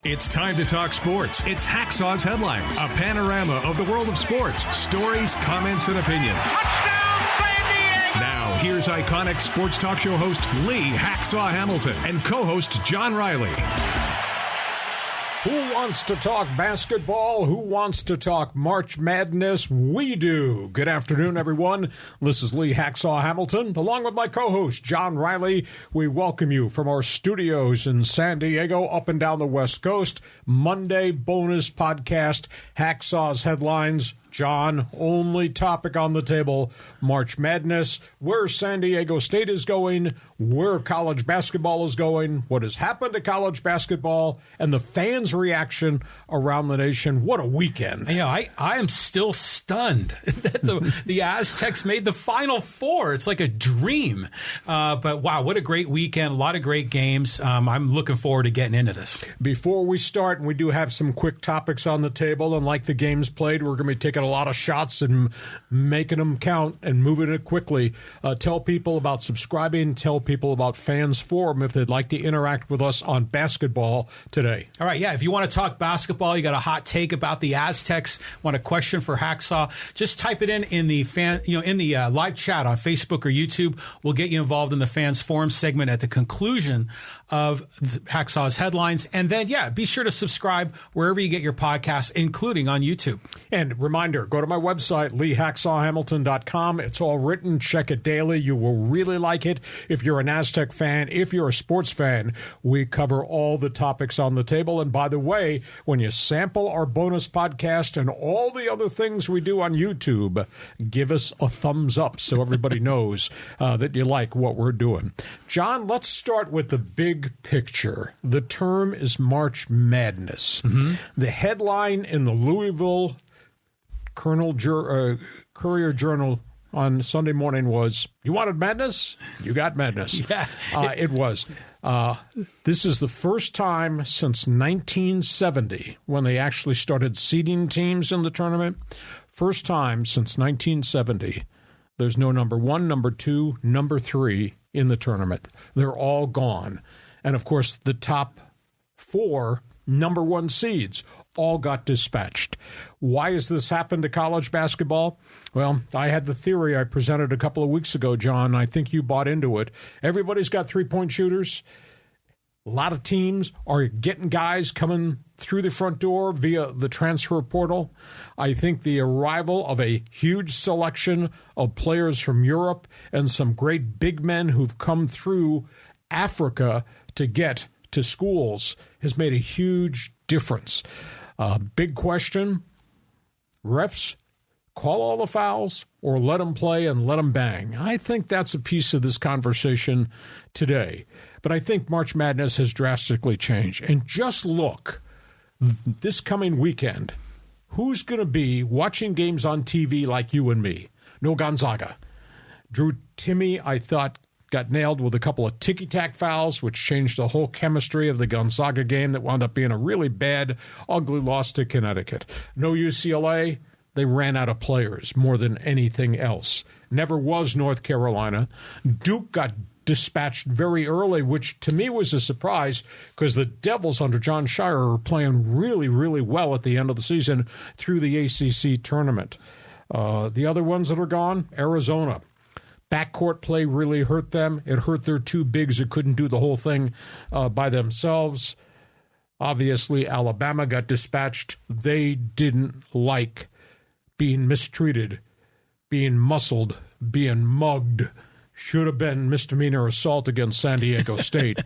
It's time to talk sports. It's Hacksaw's Headlines, a panorama of the world of sports, stories, comments, and opinions. Touchdown, San Diego! Now, here's iconic sports talk show host Lee Hacksaw Hamilton and co-host John Riley. Who wants to talk basketball? Who wants to talk March Madness? We do. Good afternoon, everyone. This is Lee Hacksaw Hamilton, along with my co-host, John Riley. We welcome you from our studios in San Diego, up and down the West Coast. Monday bonus podcast, Hacksaw's Headlines. John, only topic on the table, March Madness, where San Diego State is going, where college basketball is going, what has happened to college basketball, and the fans' reaction around the nation. What a weekend. You know, I am still stunned that the Aztecs made the Final Four. It's like a dream. But wow, what a great weekend. A lot of great games. I'm looking forward to getting into this. Before we start, and we do have some quick topics on the table, and like the games played, we're going to be taking a lot of shots and making them count and moving it quickly. Tell people about subscribing. Tell people about Fans Forum if they'd like to interact with us on basketball today. All right, yeah. If you want to talk basketball, you got a hot take about the Aztecs, want a question for Hacksaw, just type it in the live chat on Facebook or YouTube. We'll get you involved in the Fans Forum segment at the conclusion of Hacksaw's Headlines. And then, yeah, be sure to subscribe wherever you get your podcasts, including on YouTube. And reminder, go to my website, leehacksawhamilton.com. It's all written. Check it daily. You will really like it. If you're an Aztec fan, if you're a sports fan, we cover all the topics on the table. And by the way, when you sample our bonus podcast and all the other things we do on YouTube, give us a thumbs up so everybody knows that you like what we're doing. John, let's start with the big picture. The term is March Madness. Mm-hmm. The headline in the Louisville Courier Journal on Sunday morning was, you wanted madness? You got madness. Yeah. It was. This is the first time since 1970 when they actually started seeding teams in the tournament. First time since 1970. There's no number one, number two, number three in the tournament. They're all gone. And, of course, the top four number one seeds all got dispatched. Why has this happened to college basketball? Well, I had the theory I presented a couple of weeks ago, John. I think you bought into it. Everybody's got three-point shooters. A lot of teams are getting guys coming through the front door via the transfer portal. I think the arrival of a huge selection of players from Europe and some great big men who've come through Africa to get to schools has made a huge difference. Big question, refs call all the fouls or let them play and let them bang? I think that's a piece of this conversation today. But I think March Madness has drastically changed. And just look, this coming weekend, who's going to be watching games on TV like you and me? No Gonzaga. Drew Timme, I thought, got nailed with a couple of ticky-tack fouls, which changed the whole chemistry of the Gonzaga game that wound up being a really bad, ugly loss to Connecticut. No UCLA, they ran out of players more than anything else. Never was North Carolina. Duke got dispatched very early, which to me was a surprise because the Devils under John Shire are playing really, really well at the end of the season through the ACC tournament. The other ones that are gone, Arizona. Backcourt play really hurt them. It hurt their two bigs who couldn't do the whole thing by themselves. Obviously, Alabama got dispatched. They didn't like being mistreated, being muscled, being mugged. Should have been misdemeanor assault against San Diego State.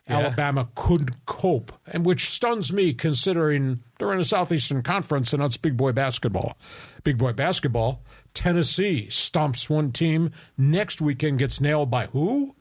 Yeah. Alabama couldn't cope, and which stuns me considering they're in a Southeastern Conference and that's big boy basketball. Big boy basketball. Tennessee stomps one team. Next weekend gets nailed by who?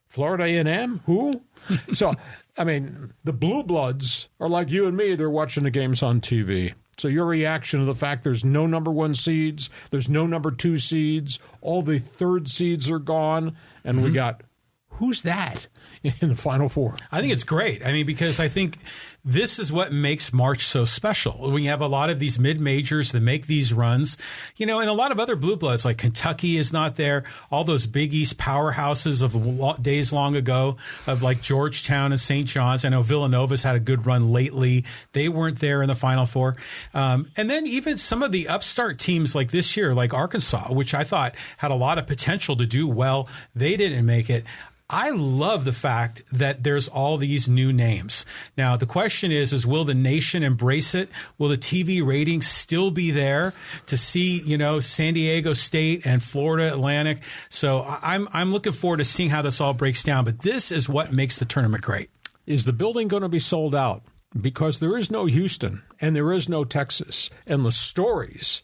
Florida A&M? Who? So, I mean, the Blue Bloods are like you and me. They're watching the games on TV. So your reaction to the fact there's no number one seeds, there's no number two seeds, all the third seeds are gone, and we got, who's that in the Final Four? I think it's great. I mean, because I think this is what makes March so special. We have a lot of these mid-majors that make these runs, and a lot of other blue bloods like Kentucky is not there. All those Big East powerhouses of days long ago of like Georgetown and St. John's. I know Villanova's had a good run lately. They weren't there in the Final Four. And then even some of the upstart teams like this year, like Arkansas, which I thought had a lot of potential to do well, they didn't make it. I love the fact that there's all these new names. Now, the question is will the nation embrace it? Will the TV ratings still be there to see, San Diego State and Florida Atlantic? So I'm looking forward to seeing how this all breaks down. But this is what makes the tournament great. Is the building going to be sold out? Because there is no Houston and there is no Texas. And the stories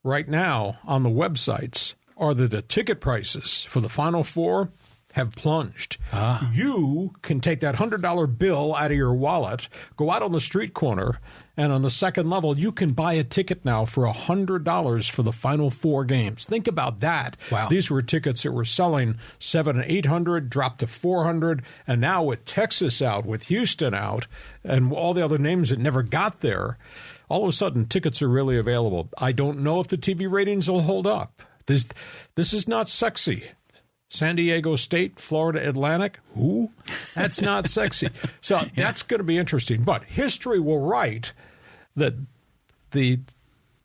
right now on the websites are that the ticket prices for the Final Four have plunged. You can take that $100 bill out of your wallet, go out on the street corner, and on the second level, you can buy a ticket now for $100 for the Final Four games. Think about that. Wow. These were tickets that were selling $700 and $800, dropped to $400, and now with Texas out, with Houston out, and all the other names that never got there, all of a sudden tickets are really available. I don't know if the TV ratings will hold up. This is not sexy. San Diego State, Florida Atlantic, who? That's not sexy. So that's going to be interesting. But history will write that the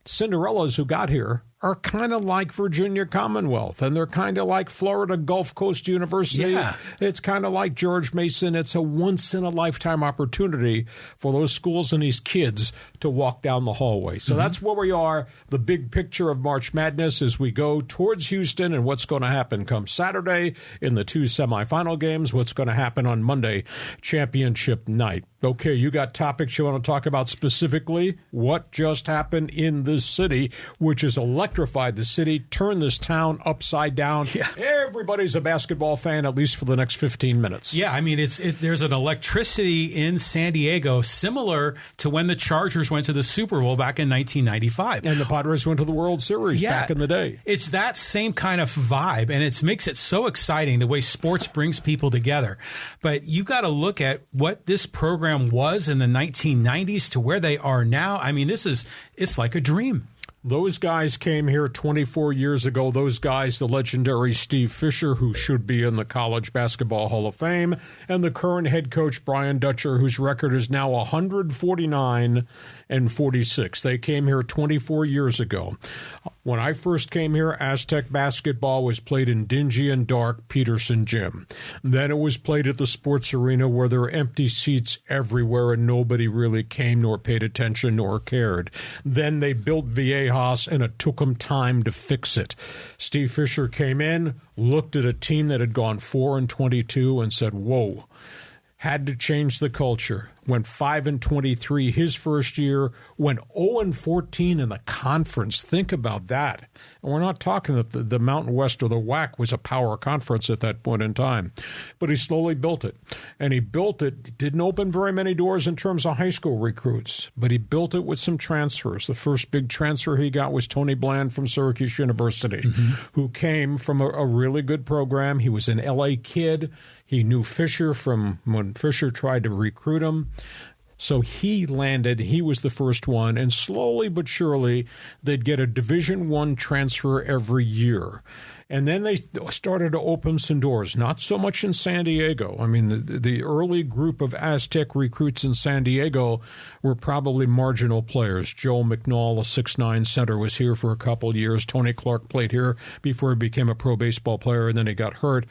Cinderellas who got here are kind of like Virginia Commonwealth, and they're kind of like Florida Gulf Coast University. Yeah. It's kind of like George Mason. It's a once-in-a-lifetime opportunity for those schools and these kids to walk down the hallway. So that's where we are, the big picture of March Madness as we go towards Houston and what's going to happen come Saturday in the 2 semifinal games, what's going to happen on Monday, championship night. Okay, you got topics you want to talk about specifically? What just happened in this city, which has electrified the city, turned this town upside down. Yeah. Everybody's a basketball fan, at least for the next 15 minutes. Yeah, I mean, there's an electricity in San Diego similar to when the Chargers went to the Super Bowl back in 1995. And the Padres went to the World Series back in the day. It's that same kind of vibe, and it makes it so exciting the way sports brings people together. But you got to look at what this program was in the 1990s to where they are now. I mean, it's like a dream. Those guys came here 24 years ago. Those guys, the legendary Steve Fisher, who should be in the College Basketball Hall of Fame, and the current head coach, Brian Dutcher, whose record is now 149-46. They came here 24 years ago. When I first came here, Aztec basketball was played in dingy and dark Peterson Gym. Then it was played at the sports arena where there were empty seats everywhere and nobody really came nor paid attention nor cared. Then they built Viejas and it took them time to fix it. Steve Fisher came in, looked at a team that had gone 4-22 and said, whoa, had to change the culture. Went 5-23 his first year, went 0-14 in the conference. Think about that. And we're not talking that the Mountain West or the WAC was a power conference at that point in time. But he slowly built it. And he built it, didn't open very many doors in terms of high school recruits, but he built it with some transfers. The first big transfer he got was Tony Bland from Syracuse University, who came from a really good program. He was an L.A. kid. He knew Fisher from when Fisher tried to recruit him. So he landed. He was the first one. And slowly but surely, they'd get a Division I transfer every year. And then they started to open some doors, not so much in San Diego. I mean, the early group of Aztec recruits in San Diego were probably marginal players. Joe McNall, a 6'9" center, was here for a couple of years. Tony Clark played here before he became a pro baseball player, and then he got hurt.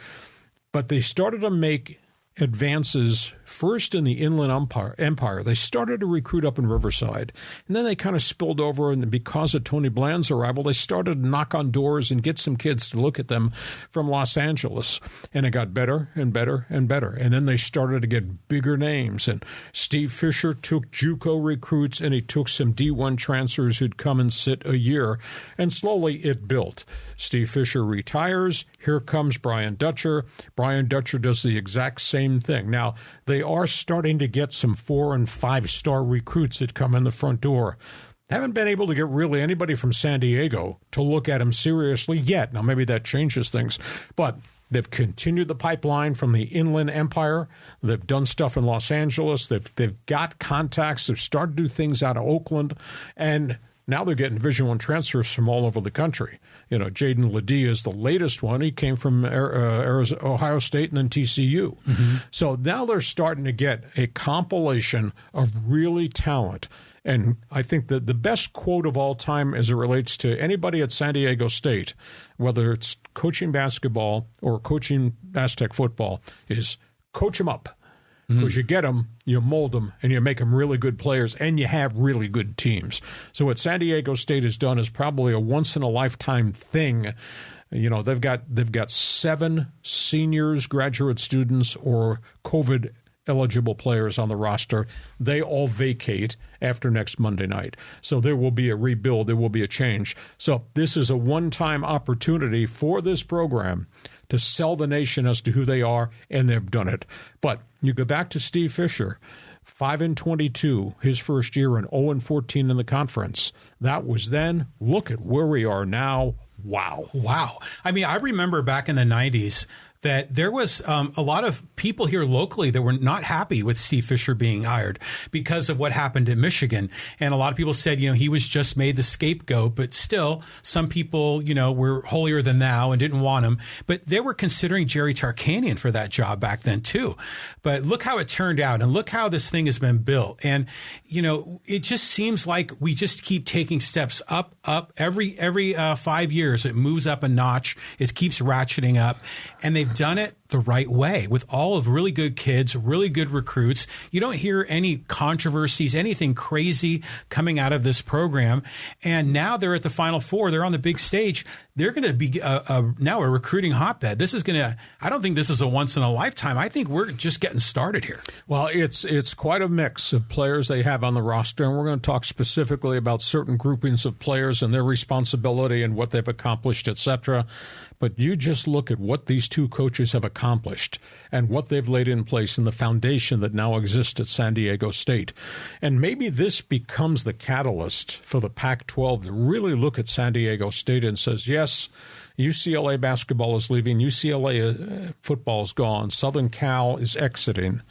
But they started to make advances first in the Inland Empire. They started to recruit up in Riverside, and then they kind of spilled over, and because of Tony Bland's arrival, they started to knock on doors and get some kids to look at them from Los Angeles, and it got better and better and better. And then they started to get bigger names, and Steve Fisher took JUCO recruits, and he took some D1 transfers who'd come and sit a year, and slowly it built. Steve Fisher retires. Here comes Brian Dutcher. Brian Dutcher does the exact same thing. Now, they are starting to get some 4- and 5-star recruits that come in the front door. Haven't been able to get really anybody from San Diego to look at him seriously yet. Now, maybe that changes things. But They've continued the pipeline from the Inland Empire. They've done stuff in Los Angeles. They've got contacts. They've started to do things out of Oakland. And now they're getting Division I transfers from all over the country. You know, JAEDON LEDEE is the latest one. He came from Ohio State and then TCU. So now they're starting to get a compilation of really talent. And I think that the best quote of all time as it relates to anybody at San Diego State, whether it's coaching basketball or coaching Aztec football, is coach them up. Because you get them, you mold them, and you make them really good players, and you have really good teams. So what San Diego State has done is probably a once-in-a-lifetime thing. You know, they've got 7 seniors, graduate students, or COVID-eligible players on the roster. They all vacate after next Monday night. So there will be a rebuild. There will be a change. So this is a one-time opportunity for this program to sell the nation as to who they are, and they've done it. But you go back to Steve Fisher, 5-22 his first year and 0-14 in the conference. That was then. Look at where we are now. Wow. I mean, I remember back in the 90s that there was a lot of people here locally that were not happy with Steve Fisher being hired because of what happened in Michigan. And a lot of people said, you know, he was just made the scapegoat, but still some people, you know, were holier than thou and didn't want him. But they were considering Jerry Tarkanian for that job back then too. But look how it turned out and look how this thing has been built. And, you know, it just seems like we just keep taking steps up every 5 years. It moves up a notch. It keeps ratcheting up, and they've done it the right way with all of really good kids, really good recruits. You don't hear any controversies, anything crazy coming out of this program. And now they're at the Final Four. They're on the big stage. They're going to be now a recruiting hotbed. This is going to, I don't think this is a once in a lifetime. I think we're just getting started here. Well, it's quite a mix of players they have on the roster, and we're going to talk specifically about certain groupings of players and their responsibility and what they've accomplished, etc. But you just look at what these two coaches have accomplished and what they've laid in place and the foundation that now exists at San Diego State. And maybe this becomes the catalyst for the Pac-12 to really look at San Diego State and says, yes, UCLA basketball is leaving, UCLA football is gone, Southern Cal is exiting,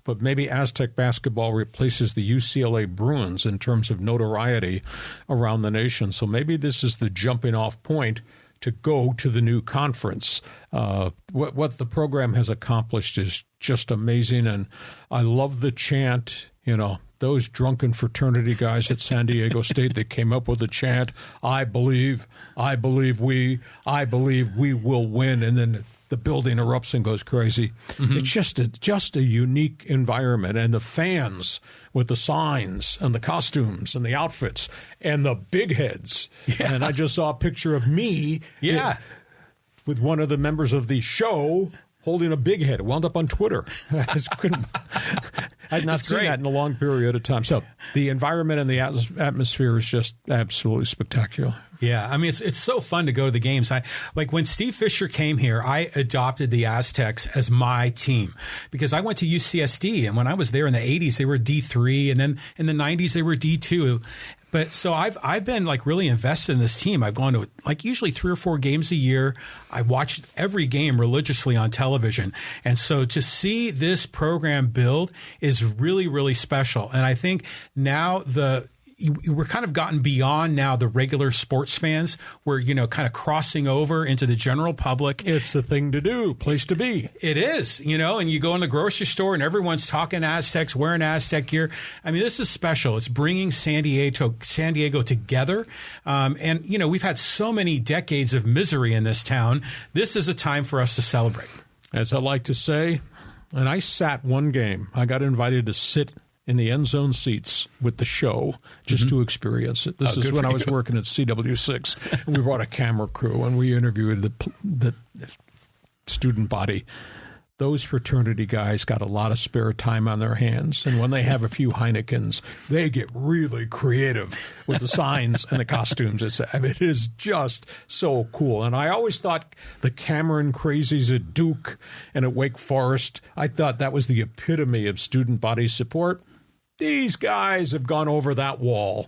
but maybe Aztec basketball replaces the UCLA Bruins in terms of notoriety around the nation. So maybe this is the jumping off point to go to the new conference. What the program has accomplished is just amazing, and I love the chant, you know, those drunken fraternity guys at San Diego State that came up with the chant, I believe we will win, and then the building erupts and goes crazy. It's just a unique environment, and the fans with the signs and the costumes and the outfits and the big heads. Yeah. And I just saw a picture of me with one of the members of the show holding a big head. It wound up on Twitter. I had not seen that in a long period of time. So the environment and the atmosphere is just absolutely spectacular. Yeah, I mean, it's so fun to go to the games. Like when Steve Fisher came here, I adopted the Aztecs as my team because I went to UCSD, and when I was there in the 80s, they were D3, and then in the 90s, they were D2. But so I've been like really invested in this team. I've gone to like usually 3 or 4 games a year. I watched every game religiously on television. And so to see this program build is really, really special. And I think now we're kind of gotten beyond now the regular sports fans. We're, you know, kind of crossing over into the general public. It's the thing to do, place to be. It is, you know, and you go in the grocery store and everyone's talking Aztecs, wearing Aztec gear. I mean, this is special. It's bringing San Diego together. And, you know, we've had so many decades of misery in this town. This is a time for us to celebrate. As I like to say, and I sat one game. I got invited to sit in the end zone seats with the show just to experience it. This is when I was working at CW6. And we brought a camera crew and we interviewed the student body. Those fraternity guys got a lot of spare time on their hands. And when they have a few Heinekens, they get really creative with the signs and the costumes. It is just so cool. And I always thought the Cameron crazies at Duke and at Wake Forest, I thought that was the epitome of student body support. These guys have gone over that wall.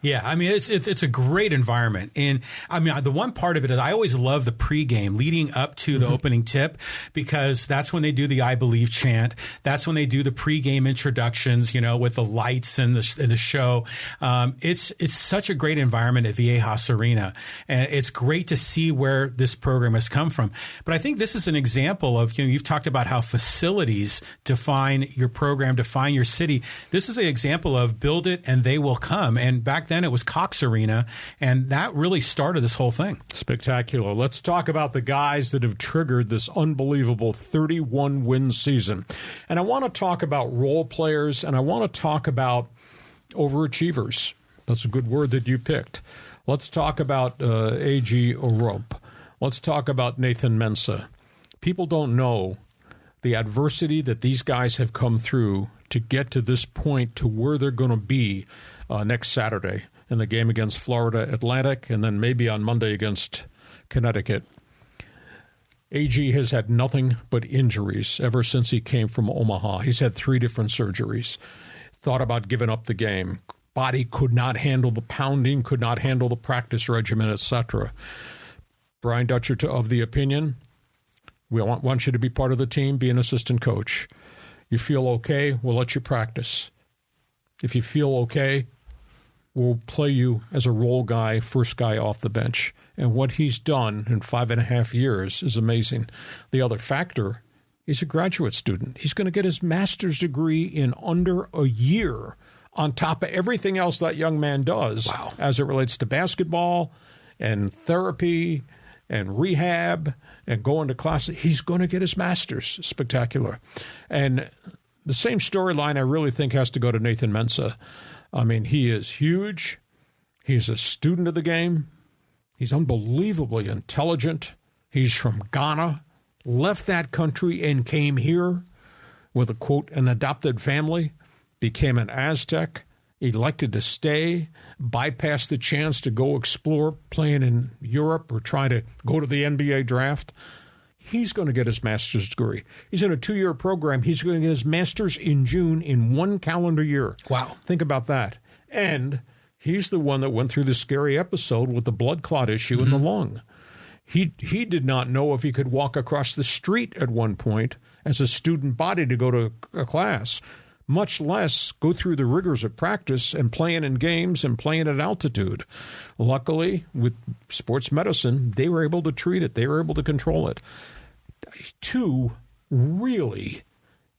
Yeah, I mean, it's a great environment. And I mean, the one part of it is I always love the pregame leading up to the opening tip, because that's when they do the I Believe chant. That's when they do the pregame introductions, with the lights and the show. It's such a great environment at Viejas Arena. And it's great to see where this program has come from. But I think this is an example of, you've talked about how facilities define your program, define your city. This is an example of build it and they will come. And back then it was Cox Arena, and that really started this whole thing. Spectacular. Let's talk about the guys that have triggered this unbelievable 31-win season. And I want to talk about role players, and I want to talk about overachievers. That's a good word that you picked. Let's talk about AROP. Let's talk about Nathan Mensah. People don't know the adversity that these guys have come through to get to this point, to where they're going to be next Saturday in the game against Florida Atlantic, and then maybe on Monday against Connecticut. AG has had nothing but injuries ever since he came from Omaha. He's had 3 different surgeries. Thought about giving up the game. Body could not handle the pounding, could not handle the practice regimen, etc. Brian Dutcher of the opinion, we want you to be part of the team, be an assistant coach. You feel okay, we'll let you practice. If you feel okay, we'll play you as a role guy, first guy off the bench. And what he's done in 5.5 years is amazing. The other factor, he's a graduate student. He's going to get his master's degree in under a year, on top of everything else that young man does. Wow. As it relates to basketball and therapy and rehab and going to class. He's going to get his master's. Spectacular. And the same storyline I really think has to go to Nathan Mensah. I mean, he is huge. He's a student of the game. He's unbelievably intelligent. He's from Ghana, left that country and came here with a, quote, an adopted family, became an Aztec, elected to stay, bypassed the chance to go explore playing in Europe or try to go to the NBA draft. He's going to get his master's degree. He's in a 2-year program. He's going to get his master's in June in 1 calendar year. Wow. Think about that. And he's the one that went through the scary episode with the blood clot issue in the lung. He did not know if he could walk across the street at one point as a student body to go to a class, much less go through the rigors of practice and playing in games and playing at altitude. Luckily, with sports medicine, they were able to treat it. They were able to control it. 2 really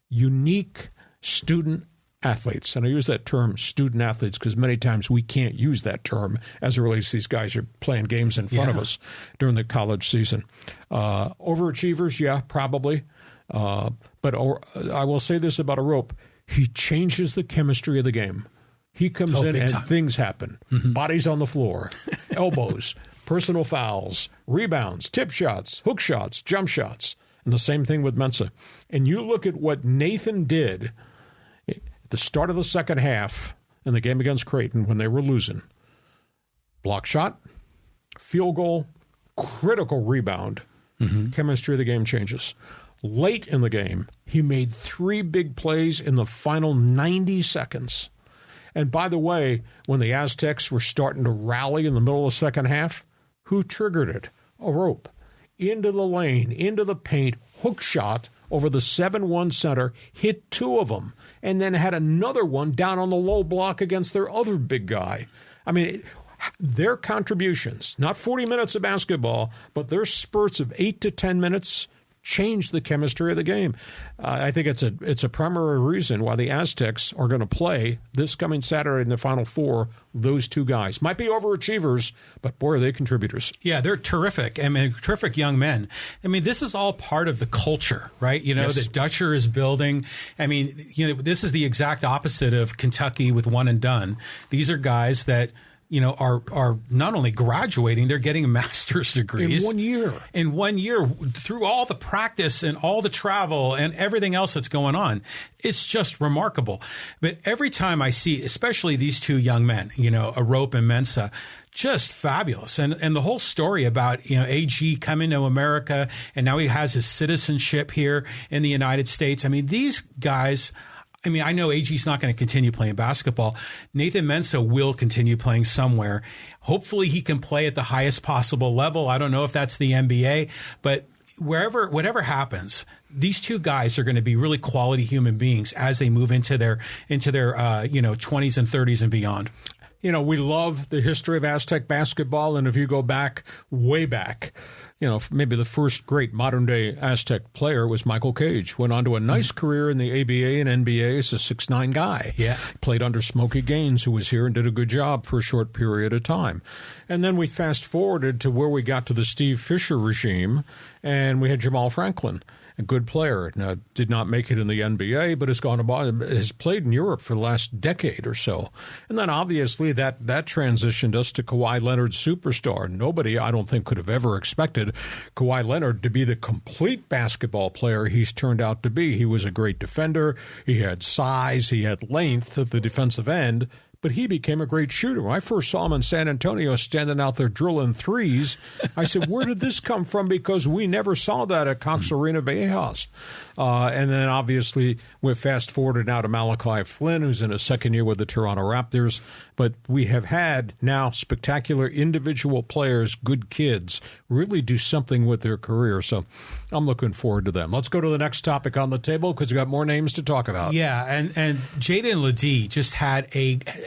unique student athletes. And I use that term, student athletes, because many times we can't use that term as it relates to these guys are playing games in front of us during the college season. Overachievers, yeah, probably. But I will say this about AROP. He changes the chemistry of the game. He comes in and things happen. Bodies on the floor, elbows, personal fouls, rebounds, tip shots, hook shots, jump shots. And the same thing with Mensah. And you look at what Nathan did at the start of the second half in the game against Creighton when they were losing. Block shot, field goal, critical rebound. Chemistry of the game changes. Late in the game, he made 3 big plays in the final 90 seconds. And by the way, when the Aztecs were starting to rally in the middle of the second half, who triggered it? AROP. Into the lane, into the paint, hook shot over the 7-1 center, hit 2 of them, and then had another one down on the low block against their other big guy. I mean, their contributions, not 40 minutes of basketball, but their spurts of 8 to 10 minutes change the chemistry of the game. I think it's a primary reason why the Aztecs are going to play this coming Saturday in the Final Four. Those 2 guys might be overachievers, but boy, are they contributors. Yeah, they're terrific. I mean, terrific young men. I mean, this is all part of the culture, right? That Dutcher is building. I mean, this is the exact opposite of Kentucky with one and done. These are guys that are not only graduating, they're getting master's degrees. In 1 year. In 1 year, through all the practice and all the travel and everything else that's going on. It's just remarkable. But every time I see, especially these 2 young men, AROP and Mensah, just fabulous. And the whole story about, AG coming to America and now he has his citizenship here in the United States. I mean, these guys, I mean, I know AG's not going to continue playing basketball. Nathan Mensah will continue playing somewhere. Hopefully he can play at the highest possible level. I don't know if that's the NBA, but whatever happens, these two guys are going to be really quality human beings as they move into their 20s and 30s and beyond. You know, we love the history of Aztec basketball, and if you go back, way back, you know, maybe the first great modern-day Aztec player was Michael Cage. Went on to a nice career in the ABA and NBA as a 6'9" guy. Yeah. Played under Smokey Gaines, who was here and did a good job for a short period of time. And then we fast-forwarded to where we got to the Steve Fisher regime, and we had Jamal Franklin, a good player. Now, did not make it in the NBA, but has played in Europe for the last decade or so. And then obviously that transitioned us to Kawhi Leonard's superstar. Nobody, I don't think, could have ever expected Kawhi Leonard to be the complete basketball player he's turned out to be. He was a great defender. He had size. He had length at the defensive end. But he became a great shooter. When I first saw him in San Antonio standing out there drilling threes, I said, where did this come from? Because we never saw that at Cox Arena Viejas. And then obviously we fast-forwarded now to Malachi Flynn, who's in his second year with the Toronto Raptors. But we have had now spectacular individual players, good kids, really do something with their career. So I'm looking forward to them. Let's go to the next topic on the table because we've got more names to talk about. Yeah, and JAEDON LEDEE just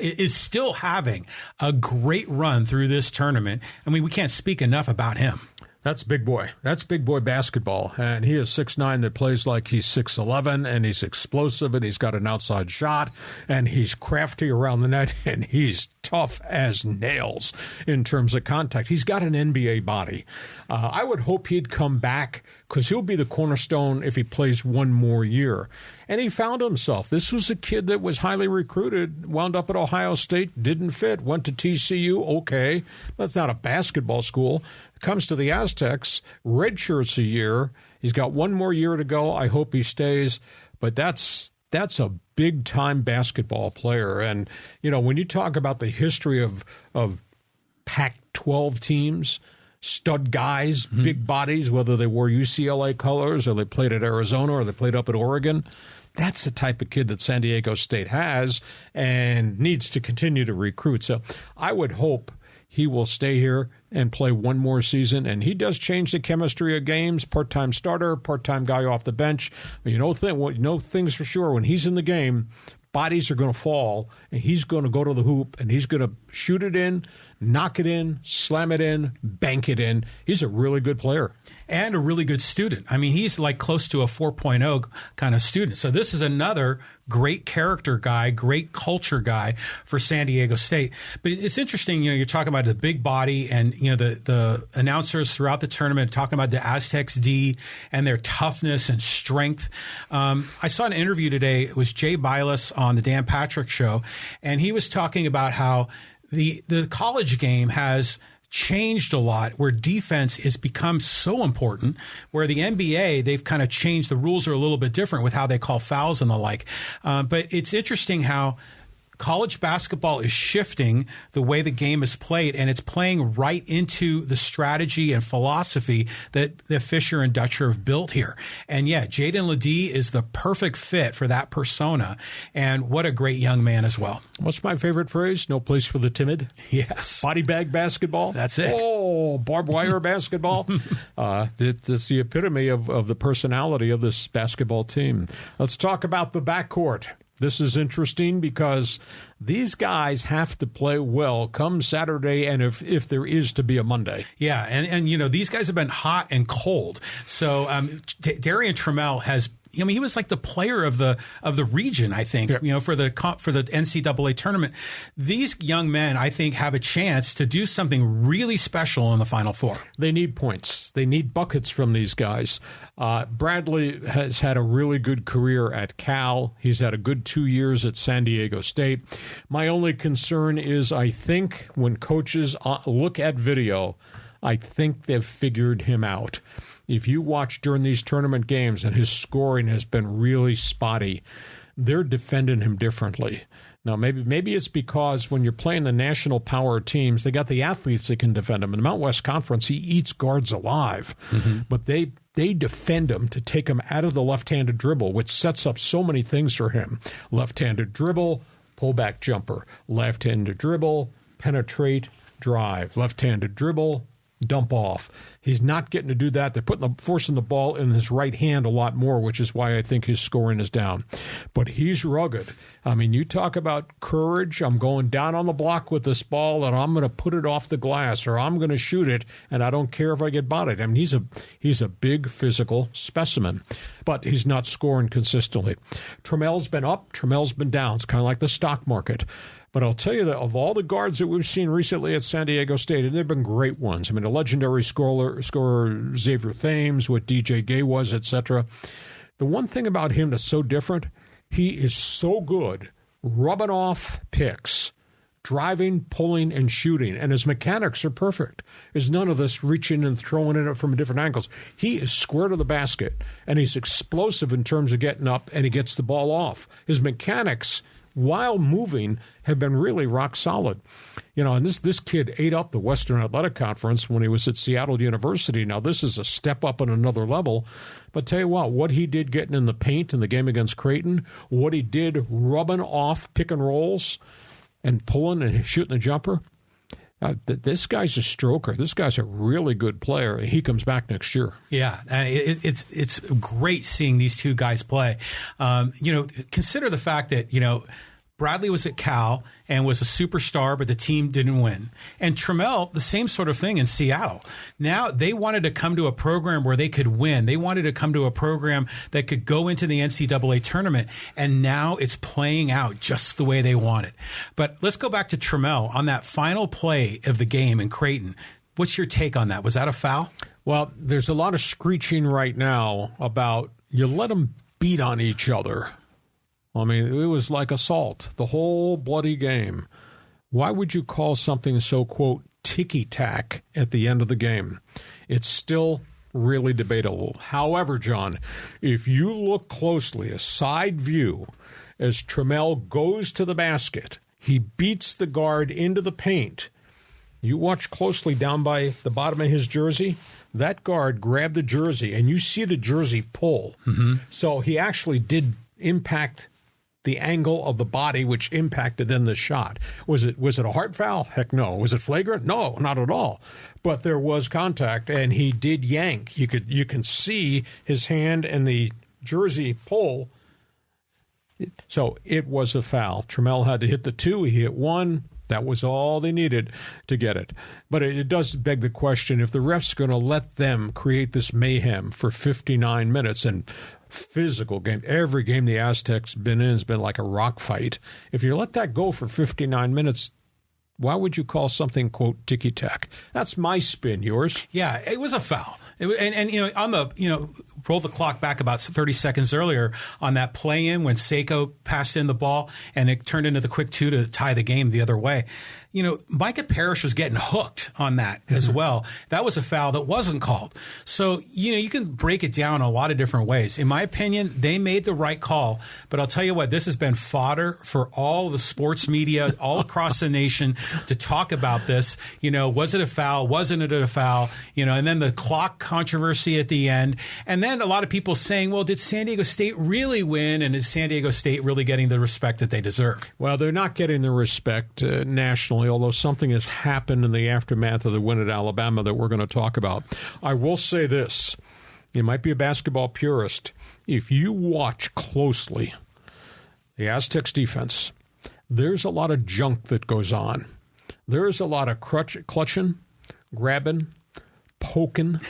is still having a great run through this tournament. I mean, we can't speak enough about him. That's big boy. That's big boy basketball. And he is 6'9" that plays like he's 6'11", and he's explosive, and he's got an outside shot, and he's crafty around the net, and he's tough as nails in terms of contact. He's got an NBA body. I would hope he'd come back because he'll be the cornerstone if he plays one more year. And he found himself. This was a kid that was highly recruited, wound up at Ohio State, didn't fit, went to TCU, okay. That's not a basketball school. Comes to the Aztecs, redshirts a year. He's got one more year to go. I hope he stays. But that's a big-time basketball player. And, you know, when you talk about the history of Pac-12 teams, stud guys, big bodies, whether they wore UCLA colors or they played at Arizona or they played up at Oregon, that's the type of kid that San Diego State has and needs to continue to recruit. So I would hope he will stay here and play one more season. And he does change the chemistry of games, part-time starter, part-time guy off the bench. But you know things for sure. When he's in the game, bodies are going to fall, and he's going to go to the hoop, and he's going to shoot it in, knock it in, slam it in, bank it in. He's a really good player. And a really good student. I mean, he's like close to a 4.0 kind of student. So this is another great character guy, great culture guy for San Diego State. But it's interesting, you know, you're talking about the big body and, you know, the announcers throughout the tournament talking about the Aztecs D and their toughness and strength. I saw an interview today. It was Jay Bilas on the Dan Patrick Show, and he was talking about how the college game has changed a lot, where defense has become so important, where the NBA, they've kind of changed. The rules are a little bit different with how they call fouls and the like. But it's interesting how college basketball is shifting the way the game is played, and it's playing right into the strategy and philosophy that Fisher and Dutcher have built here. And yeah, JAEDON LEDEE is the perfect fit for that persona, and what a great young man as well. What's my favorite phrase? No place for the timid. Yes. Body bag basketball. That's it. Oh, barbed wire basketball. It's the epitome of the personality of this basketball team. Let's talk about the backcourt. This is interesting because these guys have to play well come Saturday and if there is to be a Monday. Yeah, and you know, these guys have been hot and cold. So Darrion Trammell has, I mean, he was like the player of the region, I think, you know, for the NCAA tournament. These young men, I think, have a chance to do something really special in the Final Four. They need points. They need buckets from these guys. Bradley has had a really good career at Cal. He's had a good 2 years at San Diego State. My only concern is I think when coaches look at video, I think they've figured him out. If you watch during these tournament games and his scoring has been really spotty, they're defending him differently. Now, maybe it's because when you're playing the national power teams, they got the athletes that can defend him. In the Mountain West Conference, he eats guards alive. But they defend him to take him out of the left-handed dribble, which sets up so many things for him. Left-handed dribble, pullback jumper. Left-handed dribble, penetrate, drive. Left-handed dribble, dump off. He's not getting to do that. They're forcing the ball in his right hand a lot more, which is why I think his scoring is down. But he's rugged. I mean, you talk about courage. I'm going down on the block with this ball, and I'm going to put it off the glass, or I'm going to shoot it, and I don't care if I get bodied. I mean, he's a big physical specimen, but he's not scoring consistently. Trammell's been up. Trammell's been down. It's kind of like the stock market. But I'll tell you that of all the guards that we've seen recently at San Diego State, and they've been great ones. I mean, a legendary scorer Xavier Thames, what DJ Gay was, etc. The one thing about him that's so different, he is so good rubbing off picks, driving, pulling, and shooting, and his mechanics are perfect. There's none of this reaching and throwing it from different angles. He is square to the basket, and he's explosive in terms of getting up, and he gets the ball off. His mechanics, while moving, have been really rock solid. You know, and this kid ate up the Western Athletic Conference when he was at Seattle University. Now, this is a step up on another level. But tell you what he did getting in the paint in the game against Creighton, what he did rubbing off pick and rolls and pulling and shooting the jumper, this guy's a stroker. This guy's a really good player. He comes back next year. Yeah, it's great seeing these two guys play. Consider the fact that, Bradley was at Cal and was a superstar, but the team didn't win. And Trammell, the same sort of thing in Seattle. Now they wanted to come to a program where they could win. They wanted to come to a program that could go into the NCAA tournament. And now it's playing out just the way they wanted. But let's go back to Trammell on that final play of the game in Creighton. What's your take on that? Was that a foul? Well, there's a lot of screeching right now about you let them beat on each other. I mean, it was like assault, the whole bloody game. Why would you call something so, quote, ticky-tack at the end of the game? It's still really debatable. However, John, if you look closely, a side view, as Trammell goes to the basket, he beats the guard into the paint. You watch closely down by the bottom of his jersey, that guard grabbed the jersey, and you see the jersey pull. Mm-hmm. So he actually did impact the angle of the body, which impacted then the shot. Was it a hard foul? Heck no. Was it flagrant? No, not at all. But there was contact, and he did yank. You can see his hand and the jersey pull. So it was a foul. Trammell had to hit the two. He hit one. That was all they needed to get it. But it does beg the question, if the ref's going to let them create this mayhem for 59 minutes and physical game. Every game the Aztecs been in has been like a rock fight. If you let that go for 59 minutes, why would you call something, quote, ticky-tack? That's my spin. Yours? Yeah, it was a foul. On the, roll the clock back about 30 seconds earlier on that play-in when Seiko passed in the ball and it turned into the quick two to tie the game the other way. Micah Parrish was getting hooked on that as well. That was a foul that wasn't called. So, you can break it down a lot of different ways. In my opinion, they made the right call. But I'll tell you what, this has been fodder for all the sports media all across the nation to talk about this. Was it a foul? Wasn't it a foul? And then the clock controversy at the end. And then a lot of people saying, well, did San Diego State really win? And is San Diego State really getting the respect that they deserve? Well, they're not getting the respect nationally, although something has happened in the aftermath of the win at Alabama that we're going to talk about. I will say this. You might be a basketball purist. If you watch closely the Aztecs defense, there's a lot of junk that goes on. There's a lot of clutching, grabbing, poking,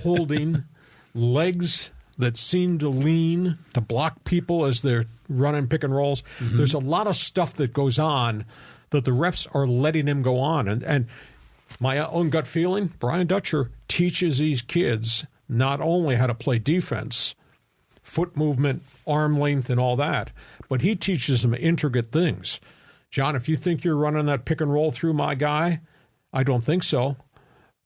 holding, legs that seem to lean to block people as they're running pick and rolls. Mm-hmm. There's a lot of stuff that goes on that the refs are letting him go on. And my own gut feeling, Brian Dutcher teaches these kids not only how to play defense, foot movement, arm length, and all that, but he teaches them intricate things. John, if you think you're running that pick and roll through my guy, I don't think so.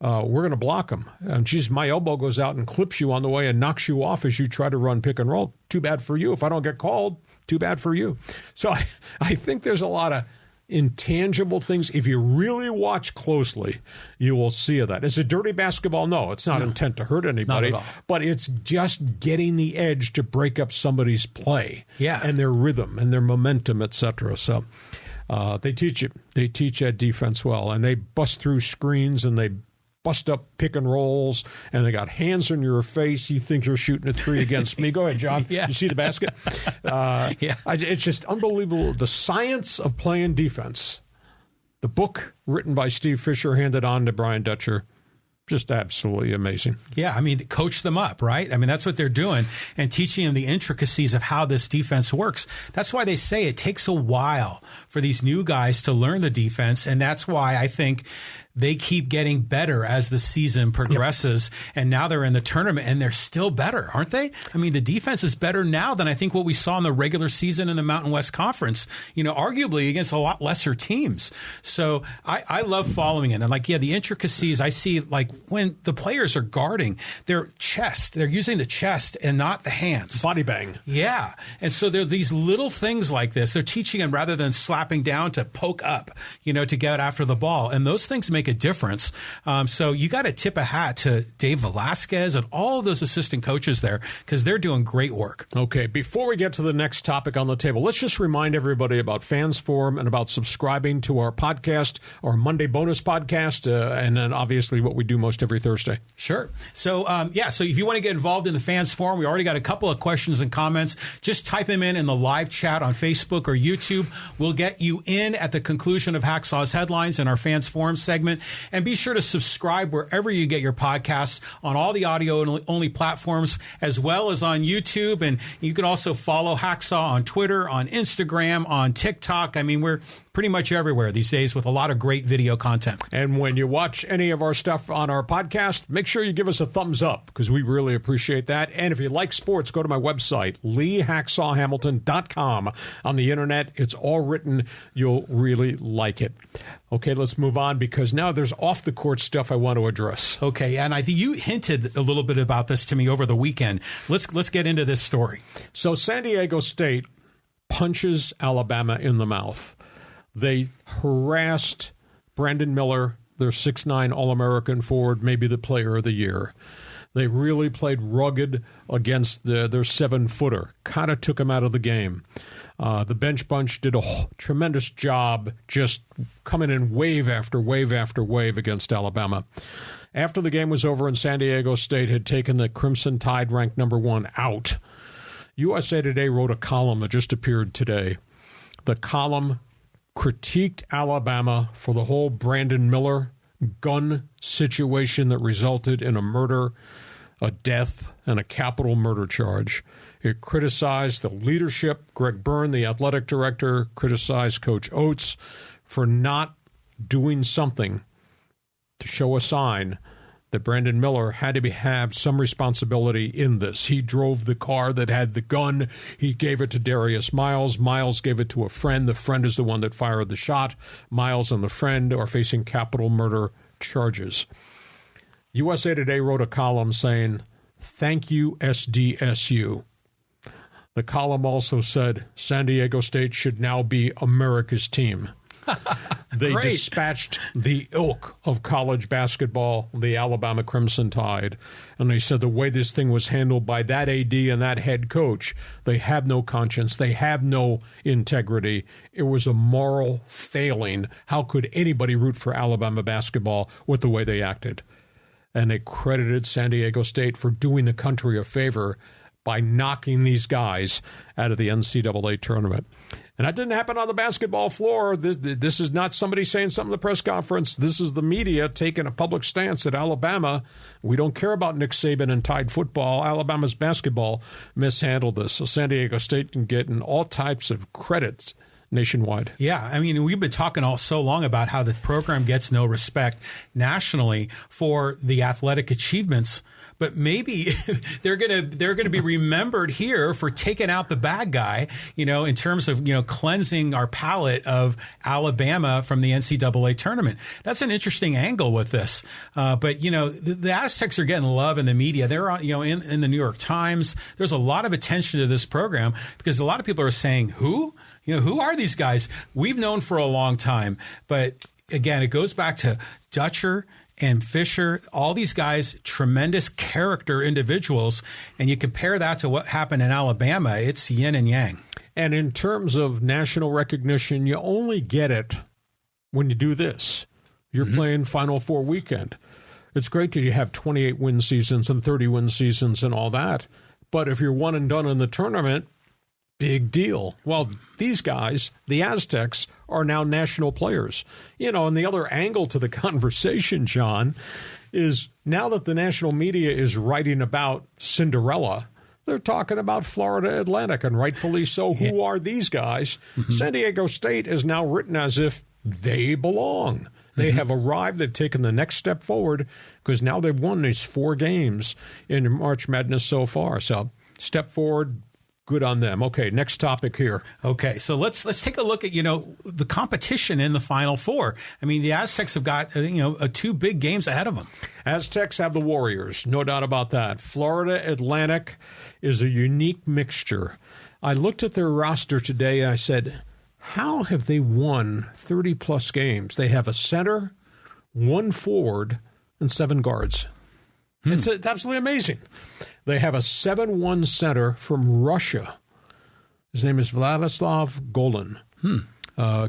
we're going to block them. And geez, my elbow goes out and clips you on the way and knocks you off as you try to run pick and roll. Too bad for you. If I don't get called, too bad for you. So I think there's a lot of intangible things. If you really watch closely, you will see that. Is it dirty basketball? No, it's not intent to hurt anybody. Not at all. But it's just getting the edge to break up somebody's play and their rhythm and their momentum, etc. So they teach it. They teach that defense well, and they bust through screens and they bust up pick and rolls, and they got hands in your face. You think you're shooting a three against me. Go ahead, John. Yeah. You see the basket? It's just unbelievable. The science of playing defense. The book written by Steve Fisher, handed on to Brian Dutcher. Just absolutely amazing. Yeah, I mean, coach them up, right? I mean, that's what they're doing, and teaching them the intricacies of how this defense works. That's why they say it takes a while for these new guys to learn the defense, and that's why I think they keep getting better as the season progresses. Yep. And now they're in the tournament and they're still better, aren't they? I mean, the defense is better now than I think what we saw in the regular season in the Mountain West Conference, arguably against a lot lesser teams. So I love following it. And the intricacies I see, like when the players are guarding their chest, they're using the chest and not the hands. Body bang. Yeah. And so there are these little things like this. They're teaching them rather than slapping down to poke up, to get after the ball. And those things make a difference. So you got to tip a hat to Dave Velasquez and all of those assistant coaches there, because they're doing great work. Okay, before we get to the next topic on the table, let's just remind everybody about Fans Forum and about subscribing to our podcast, our Monday bonus podcast, and then obviously what we do most every Thursday. Sure. So, so if you want to get involved in the Fans Forum, we already got a couple of questions and comments. Just type them in the live chat on Facebook or YouTube. We'll get you in at the conclusion of Hacksaw's Headlines in our Fans Forum segment. And be sure to subscribe wherever you get your podcasts, on all the audio-only platforms, as well as on YouTube. And you can also follow Hacksaw on Twitter, on Instagram, on TikTok. I mean, we're pretty much everywhere these days with a lot of great video content. And when you watch any of our stuff on our podcast, make sure you give us a thumbs up, because we really appreciate that. And if you like sports, go to my website, leehacksawhamilton.com. On the internet, it's all written. You'll really like it. Okay, let's move on, because now there's off-the-court stuff I want to address. Okay, and I think you hinted a little bit about this to me over the weekend. Let's get into this story. So San Diego State punches Alabama in the mouth. They harassed Brandon Miller, their 6'9" All-American forward, maybe the player of the year. They really played rugged against their 7-footer. Kind of took him out of the game. The bench bunch did a tremendous job just coming in wave after wave after wave against Alabama. After the game was over and San Diego State had taken the Crimson Tide, ranked number 1, out, USA Today wrote a column that just appeared today. The column critiqued Alabama for the whole Brandon Miller gun situation that resulted in a murder, a death, and a capital murder charge. It criticized the leadership. Greg Byrne, the athletic director, criticized Coach Oates for not doing something to show a sign that Brandon Miller had to have some responsibility in this. He drove the car that had the gun. He gave it to Darius Miles. Miles gave it to a friend. The friend is the one that fired the shot. Miles and the friend are facing capital murder charges. USA Today wrote a column saying, "Thank you, SDSU." The column also said San Diego State should now be America's team. They dispatched the ilk of college basketball, the Alabama Crimson Tide, and they said the way this thing was handled by that AD and that head coach, they have no conscience, they have no integrity. It was a moral failing. How could anybody root for Alabama basketball with the way they acted? And they credited San Diego State for doing the country a favor by knocking these guys out of the NCAA tournament. And that didn't happen on the basketball floor. This is not somebody saying something at the press conference. This is the media taking a public stance at Alabama. We don't care about Nick Saban and Tide football. Alabama's basketball mishandled this. So San Diego State can get in all types of credits nationwide. Yeah, I mean, we've been talking all so long about how the program gets no respect nationally for the athletic achievements, but maybe they're gonna be remembered here for taking out the bad guy, in terms of cleansing our palate of Alabama from the NCAA tournament. That's an interesting angle with this. But the Aztecs are getting love in the media. They're on, in the New York Times. There's a lot of attention to this program because a lot of people are saying, who are these guys? We've known for a long time. But again, it goes back to Dutcher and Fisher, all these guys, tremendous character individuals. And you compare that to what happened in Alabama, it's yin and yang. And in terms of national recognition, you only get it when you do this. You're playing Final Four weekend. It's great that you have 28-win seasons and 30-win seasons and all that. But if you're one and done in the tournament, big deal. Well, these guys, the Aztecs, are now national players. And the other angle to the conversation, John, is now that the national media is writing about Cinderella, they're talking about Florida Atlantic, and rightfully so. Who are these guys? San Diego State is now written as if they belong. They have arrived. They've taken the next step forward because now they've won these 4 games in March Madness so far. So step forward. Good on them. Okay, next topic here. Okay, so let's take a look at the competition in the Final Four. I mean, the Aztecs have got 2 big games ahead of them. Aztecs have the Warriors, no doubt about that. Florida Atlantic is a unique mixture. I looked at their roster today and I said, how have they won 30-plus games? They have a center, 1 forward, and 7 guards. It's absolutely amazing. They have a 7-1 center from Russia. His name is Vladislav Golin.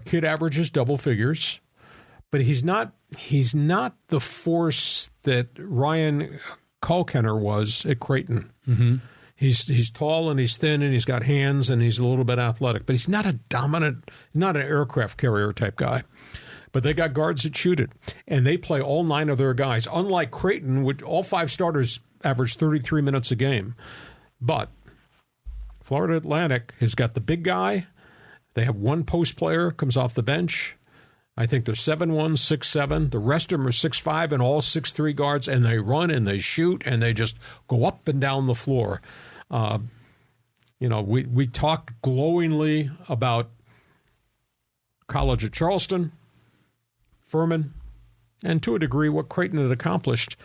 Kid averages double figures, but he's not the force that Ryan Kalkbrenner was at Creighton. He's tall and he's thin and he's got hands and he's a little bit athletic, but he's not a dominant, not an aircraft carrier type guy. But they got guards that shoot it, and they play all 9 of their guys. Unlike Creighton, which all 5 starters average 33 minutes a game. But Florida Atlantic has got the big guy. They have 1 post player, comes off the bench. I think they're 7'1", 6'7". The rest of them are 6'5", and all 6'3" guards, and they run and they shoot, and they just go up and down the floor. We talk glowingly about College of Charleston, Furman, and to a degree what Creighton had accomplished.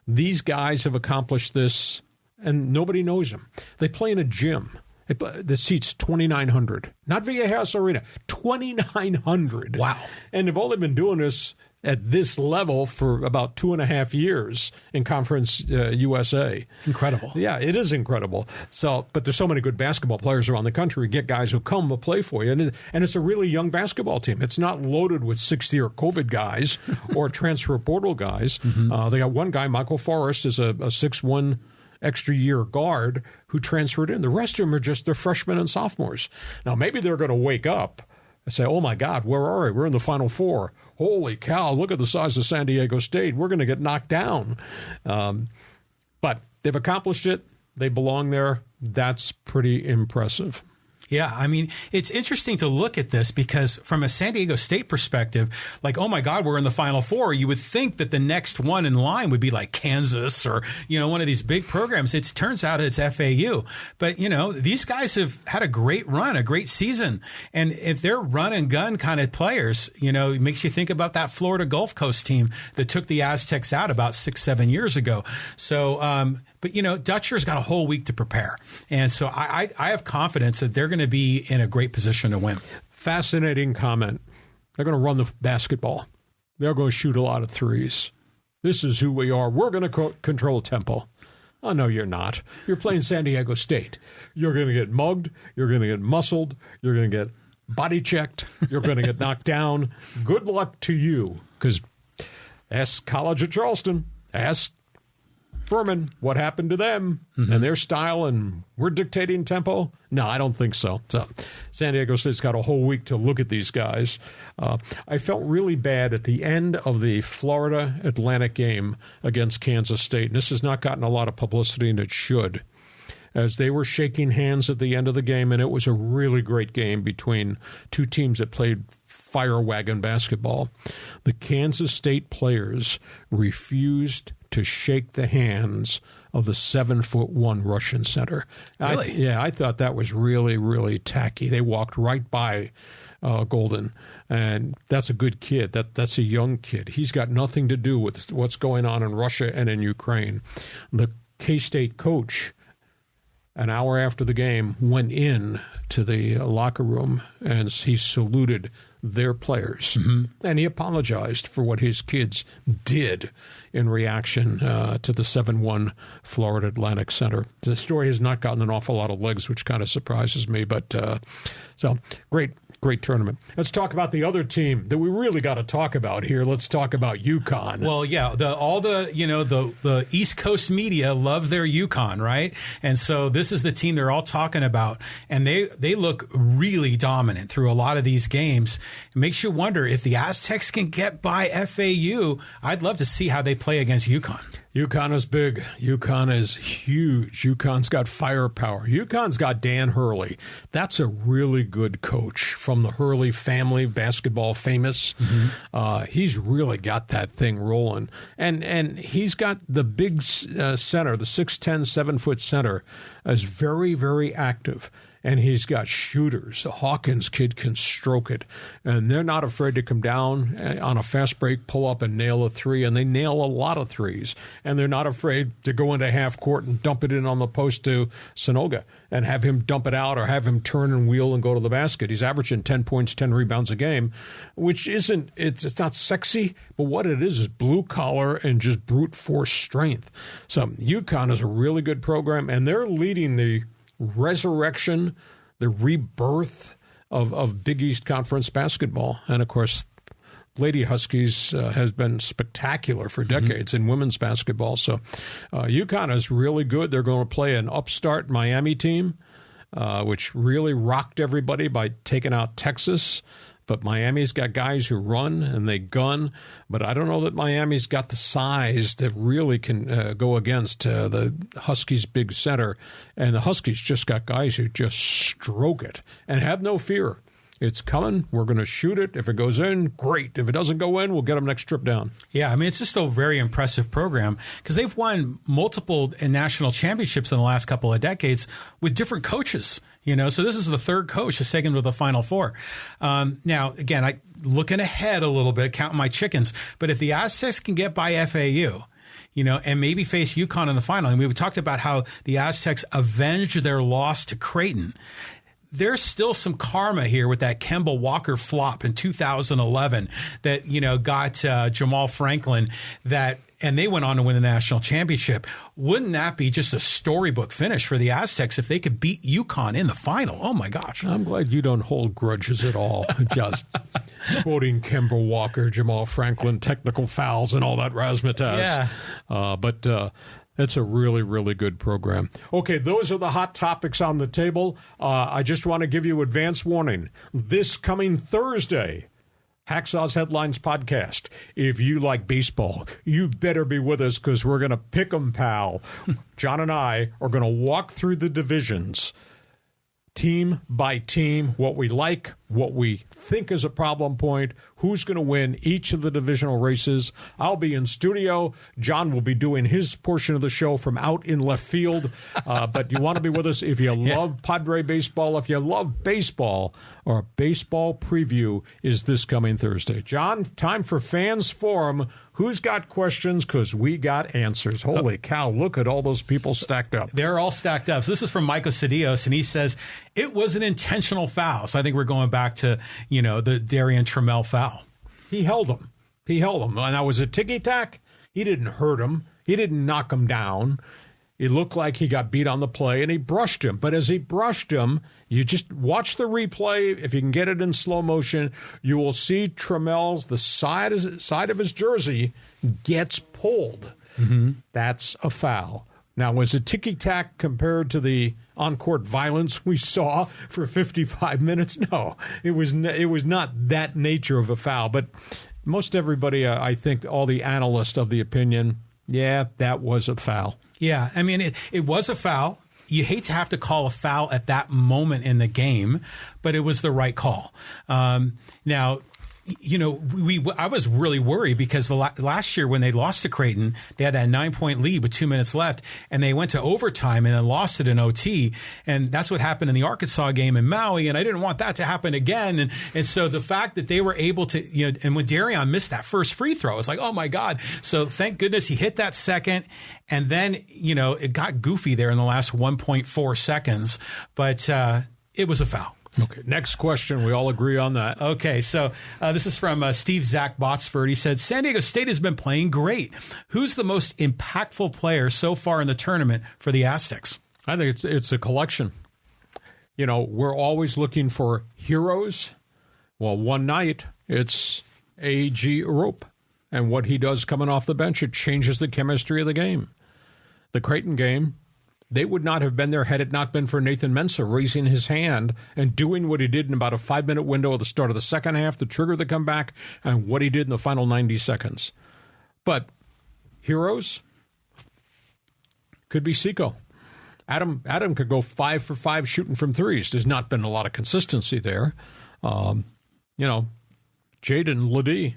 These guys have accomplished this, and nobody knows them. They play in a gym that seats 2,900. Not Viejas Arena, 2,900. Wow. And they've only been doing this at this level for about 2.5 years in Conference USA. Incredible. Yeah, it is incredible. So, but there's so many good basketball players around the country. Get guys who come to play for you, and it's a really young basketball team. It's not loaded with 6th-year COVID guys or transfer portal guys. They got one guy, Michael Forrest, is a 6'1" extra year guard who transferred in. The rest of them are just their freshmen and sophomores. Now, maybe they're going to wake up and say, oh, my God, where are we? We're in the Final Four. Holy cow, look at the size of San Diego State. We're going to get knocked down. But they've accomplished it. They belong there. That's pretty impressive. Yeah, I mean, it's interesting to look at this because from a San Diego State perspective, like, oh my God, we're in the Final Four. You would think that the next one in line would be like Kansas or, one of these big programs. It turns out it's FAU. But, these guys have had a great run, a great season. And if they're run and gun kind of players, it makes you think about that Florida Gulf Coast team that took the Aztecs out about 6-7 years ago. So, but, Dutcher's got a whole week to prepare. And so I have confidence that they're going to be in a great position to win. Fascinating comment. They're going to run the basketball. They're going to shoot a lot of threes. This is who we are. We're going to control tempo. Oh, no, you're not. You're playing San Diego State. You're going to get mugged. You're going to get muscled. You're going to get body checked. You're going to get knocked down. Good luck to you, because ask College of Charleston. Ask Furman, what happened to them and their style, and we're dictating tempo? No, I don't think so. So San Diego State's got a whole week to look at these guys. I felt really bad at the end of the Florida Atlantic game against Kansas State. And this has not gotten a lot of publicity, and it should. as they were shaking hands at the end of the game, and it was a really great game between two teams that played fire wagon basketball. The Kansas State players refused to shake the hands of the 7'1" Russian center. Really? I thought that was really, really tacky. They walked right by Golden, and that's a good kid. That's a young kid. He's got nothing to do with what's going on in Russia and in Ukraine. The K-State coach, an hour after the game, went in to the locker room and he saluted their players. Mm-hmm. And he apologized for what his kids did in reaction to the 7-1 Florida Atlantic Center. The story has not gotten an awful lot of legs, which kind of surprises me. But so great tournament. Let's talk about the other team that we really got to talk about here. Let's talk about UConn. Well, yeah, the East Coast media love their UConn, right? And so this is the team they're all talking about, and they look really dominant through a lot of these games. It makes you wonder if the Aztecs can get by FAU. I'd love to see how they play against UConn. UConn is big. UConn is huge. UConn's got firepower. UConn's got Dan Hurley. That's a really good coach from the Hurley family, basketball famous. Mm-hmm. He's really got that thing rolling. And he's got the big center, the 6'10", 7-foot center, is very, very active. And he's got shooters. The Hawkins kid can stroke it. And they're not afraid to come down on a fast break, pull up, and nail a three. And they nail a lot of threes. And they're not afraid to go into half court and dump it in on the post to Sanoga and have him dump it out or have him turn and wheel and go to the basket. He's averaging 10 points, 10 rebounds a game, which isn't, it's not sexy, but what it is blue collar and just brute force strength. So UConn is a really good program, and they're leading the resurrection, the rebirth of Big East Conference basketball. And, of course, Lady Huskies has been spectacular for decades in women's basketball. So UConn is really good. They're going to play an upstart Miami team, which really rocked everybody by taking out Texas. But Miami's got guys who run and they gun. But I don't know that Miami's got the size that really can go against the Huskies' big center. And the Huskies just got guys who just stroke it and have no fear. It's coming. We're going to shoot it. If it goes in, great. If it doesn't go in, we'll get them next trip down. Yeah, I mean, it's just a very impressive program because they've won multiple national championships in the last couple of decades with different coaches. You know, so this is the third coach has taken to the Final Four. Now, again, I looking ahead a little bit, counting my chickens. But if the Aztecs can get by FAU, you know, and maybe face UConn in the final, and we talked about how the Aztecs avenged their loss to Creighton. There's still some karma here with that Kemba Walker flop in 2011 that, you know, got Jamal Franklin and they went on to win the national championship. Wouldn't that be just a storybook finish for the Aztecs if they could beat UConn in the final? Oh, my gosh. I'm glad you don't hold grudges at all. Just quoting Kemba Walker, Jamal Franklin, technical fouls and all that razzmatazz. Yeah. But it's a really, really good program. Okay, those are the hot topics on the table. I just want to give you advance warning. This coming Thursday, Hacksaw's Headlines podcast. If you like baseball, you better be with us because we're going to pick 'em, pal. John and I are going to walk through the divisions, team by team, what we like, what we think is a problem point, who's going to win each of the divisional races. I'll be in studio. John will be doing his portion of the show from out in left field. But you want to be with us if you love Padre baseball, if you love baseball. Our baseball preview is this coming Thursday. John, time for Fans Forum. Who's got questions? Because we got answers. Holy cow, look at all those people stacked up. They're all stacked up. So this is from Michael Cedios, and he says, it was an intentional foul. So I think we're going back to, you know, the Darian Trammell foul. He held him. And that was a ticky-tack. He didn't hurt him. He didn't knock him down. It looked like he got beat on the play, and he brushed him. But as he brushed him, you just watch the replay. If you can get it in slow motion, you will see Trammell's, the side of his jersey gets pulled. Mm-hmm. That's a foul. Now, was it ticky-tack compared to the on-court violence we saw for 55 minutes? No, it was not that nature of a foul. But most everybody, I think, all the analysts of the opinion, yeah, that was a foul. Yeah, I mean, it was a foul. you hate to have to call a foul at that moment in the game, but it was the right call. Now, you know, I was really worried because last year when they lost to Creighton, they had that 9-point lead with 2 minutes left, and they went to overtime and then lost it in OT. And that's what happened in the Arkansas game in Maui. And I didn't want that to happen again. And so the fact that they were able to, you know, and when Darrion missed that first free throw, I was like, oh my God. So thank goodness he hit that second. And then, you know, it got goofy there in the last 1.4 seconds, but it was a foul. Okay, next question. We all agree on that. Okay, so this is from Steve Zach Botsford. He said, San Diego State has been playing great. Who's the most impactful player so far in the tournament for the Aztecs? I think it's a collection. You know, we're always looking for heroes. Well, one night, it's AROP. And what he does coming off the bench, it changes the chemistry of the game. The Creighton game, they would not have been there had it not been for Nathan Mensah raising his hand and doing what he did in about a 5-minute window at the start of the second half to trigger the comeback, and what he did in the final 90 seconds. But heroes could be Seiko. Adam could go 5 for 5 shooting from threes. There's not been a lot of consistency there. You know, JAEDON LEDEE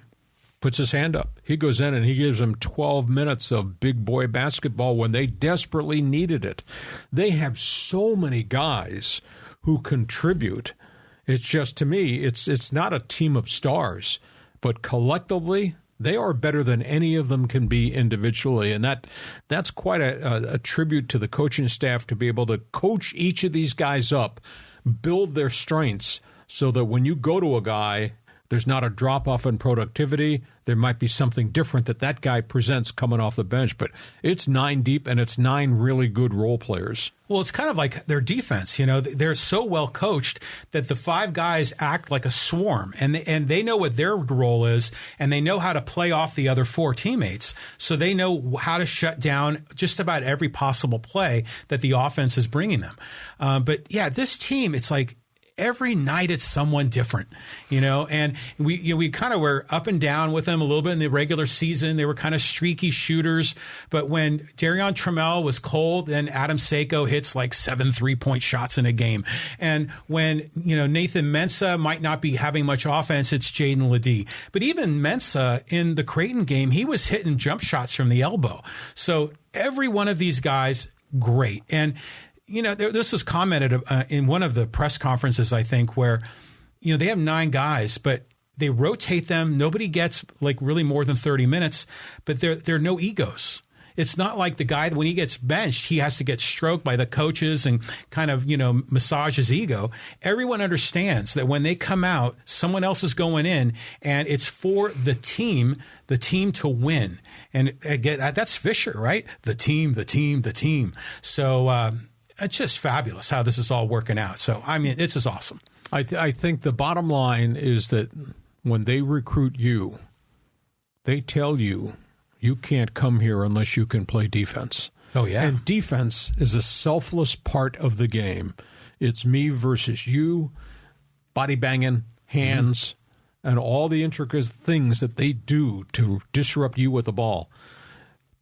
puts his hand up. He goes in and he gives them 12 minutes of big boy basketball when they desperately needed it. They have so many guys who contribute. It's just, to me, it's not a team of stars, but collectively they are better than any of them can be individually. And that's quite a tribute to the coaching staff to be able to coach each of these guys up, build their strengths so that when you go to a guy, there's not a drop-off in productivity. There might be something different that guy presents coming off the bench. But it's 9 deep, and it's 9 really good role players. Well, it's kind of like their defense. You know, they're so well coached that the 5 guys act like a swarm, and they know what their role is, and they know how to play off the other 4 teammates. So they know how to shut down just about every possible play that the offense is bringing them. But yeah, this team, it's like, every night it's someone different, you know, and we kind of were up and down with them a little bit in the regular season. They were kind of streaky shooters, but when Darrion TRAMMELL was cold, then Adam Seiko hits like 7 3-point shots in a game. And when, you know, Nathan Mensah might not be having much offense, it's JAEDON LEDEE. But even Mensah in the Creighton game, he was hitting jump shots from the elbow. So every one of these guys, great. And you know, this was commented in one of the press conferences, I think, where, you know, they have 9 guys, but they rotate them. Nobody gets like really more than 30 minutes, but there are no egos. It's not like the guy, when he gets benched, he has to get stroked by the coaches and kind of, you know, massage his ego. Everyone understands that when they come out, someone else is going in, and it's for the team to win. And again, that's Fisher, right? The team. So, it's just fabulous how this is all working out. So, I mean, it's just awesome. I think the bottom line is that when they recruit you, they tell you, you can't come here unless you can play defense. Oh, yeah. And defense is a selfless part of the game. It's me versus you, body banging, hands, and all the intricate things that they do to disrupt you with the ball.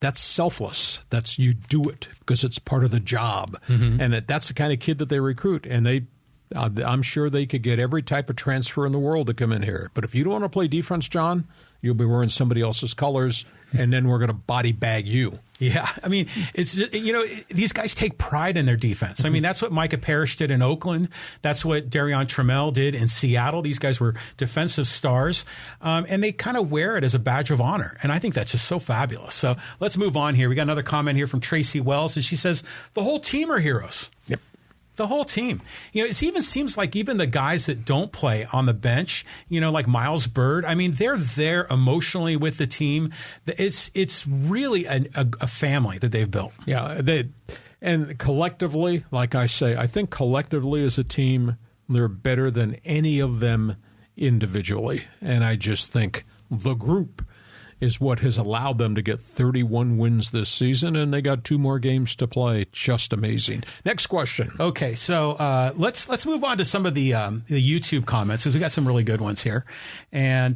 That's selfless. That's, you do it because it's part of the job. And that's the kind of kid that they recruit. And I'm sure they could get every type of transfer in the world to come in here. But if you don't want to play defense, John, you'll be wearing somebody else's colors, and then we're going to body bag you. Yeah, I mean, it's, you know, these guys take pride in their defense. I mean, that's what Micah Parrish did in Oakland. That's what Darrion TRAMMELL did in Seattle. These guys were defensive stars, and they kind of wear it as a badge of honor. And I think that's just so fabulous. So let's move on here. We got another comment here from Tracy Wells, and she says, the whole team are heroes. Yep. The whole team. You know, it even seems like even the guys that don't play on the bench, you know, like Miles Bird, I mean, they're there emotionally with the team. It's really a family that they've built. Yeah, and collectively, like I say, I think collectively as a team, they're better than any of them individually. And I just think the group is what has allowed them to get 31 wins this season, and they got 2 more games to play. Just amazing. Next question. Okay, so let's move on to some of the YouTube comments, because we got some really good ones here. And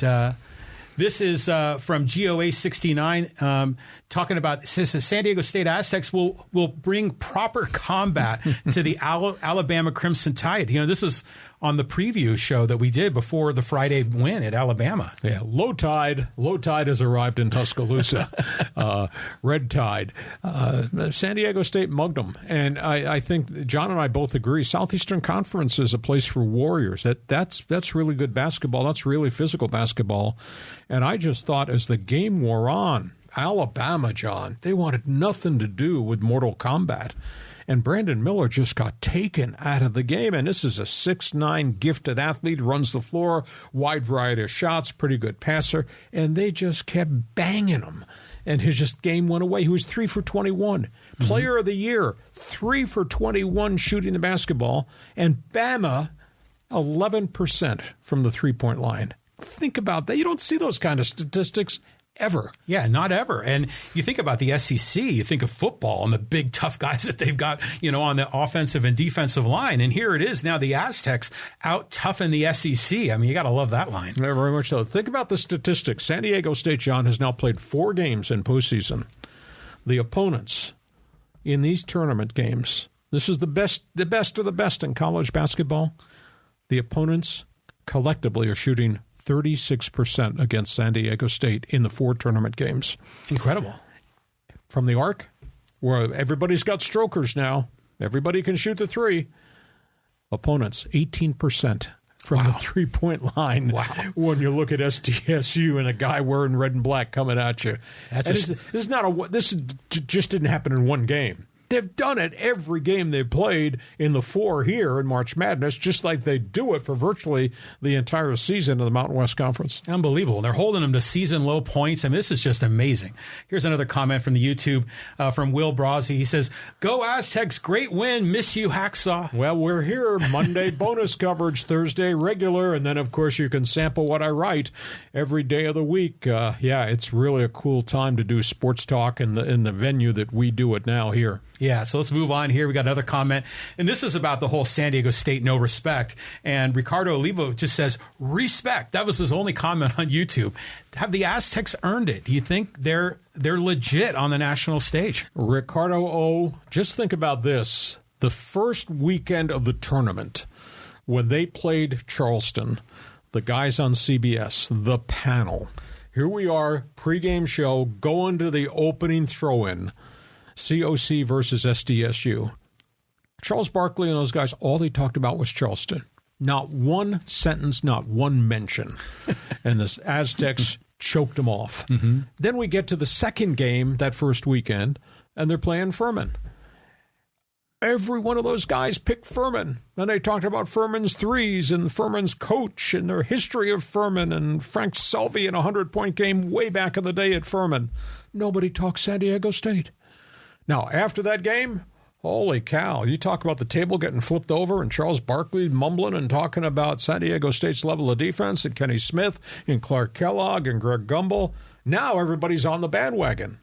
This is from GOA69 talking about, says the San Diego State Aztecs will bring proper combat to the Alabama Crimson Tide. You know, this was on the preview show that we did before the Friday win at Alabama. Yeah, low tide has arrived in Tuscaloosa. Red tide. San Diego State mugged them. And I think John and I both agree Southeastern Conference is a place for warriors. That's really good basketball. That's really physical basketball. And I just thought as the game wore on, Alabama, John, they wanted nothing to do with Mortal Kombat. And Brandon Miller just got taken out of the game. And this is a 6'9" gifted athlete, runs the floor, wide variety of shots, pretty good passer. And they just kept banging him. And his just game went away. He was 3 for 21. Player of the year, 3 for 21 shooting the basketball. And Bama, 11% from the three-point line. Think about that. You don't see those kind of statistics ever. Yeah, not ever. And you think about the SEC, you think of football and the big tough guys that they've got, you know, on the offensive and defensive line. And here it is now, the Aztecs out toughen the SEC. I mean, you got to love that line. Yeah, very much so. Think about the statistics. San Diego State, John, has now played 4 games in postseason. The opponents in these tournament games, this is the best of the best in college basketball. The opponents collectively are shooting 36% against San Diego State in the 4 tournament games. Incredible. From the arc, where everybody's got strokers now, everybody can shoot the three. Opponents, 18% from the three-point line. Wow. When you look at SDSU and a guy wearing red and black coming at you. This just didn't happen in one game. They've done it every game they've played in the 4 here in March Madness, just like they do it for virtually the entire season of the Mountain West Conference. Unbelievable. They're holding them to season low points. I mean, this is just amazing. Here's another comment from the YouTube from Will Brazzi. He says, "Go Aztecs, great win. Miss you, Hacksaw." Well, we're here. Monday bonus coverage, Thursday regular, and then, of course, you can sample what I write every day of the week. It's really a cool time to do sports talk in the venue that we do it now here. Yeah, so let's move on here. We got another comment, and this is about the whole San Diego State no respect. And Ricardo Olivo just says, respect. That was his only comment on YouTube. Have the Aztecs earned it? Do you think they're legit on the national stage? Ricardo O, just think about this. The first weekend of the tournament, when they played Charleston, the guys on CBS, the panel, here we are, pregame show, going to the opening throw-in. COC versus SDSU. Charles Barkley and those guys, all they talked about was Charleston. Not one sentence, not one mention. And the Aztecs choked them off. Mm-hmm. Then we get to the second game that first weekend, and they're playing Furman. Every one of those guys picked Furman. And they talked about Furman's threes and Furman's coach and their history of Furman and Frank Selvey in a 100-point game way back in the day at Furman. Nobody talked San Diego State. Now, after that game, holy cow, you talk about the table getting flipped over and Charles Barkley mumbling and talking about San Diego State's level of defense and Kenny Smith and Clark Kellogg and Greg Gumbel. Now everybody's on the bandwagon.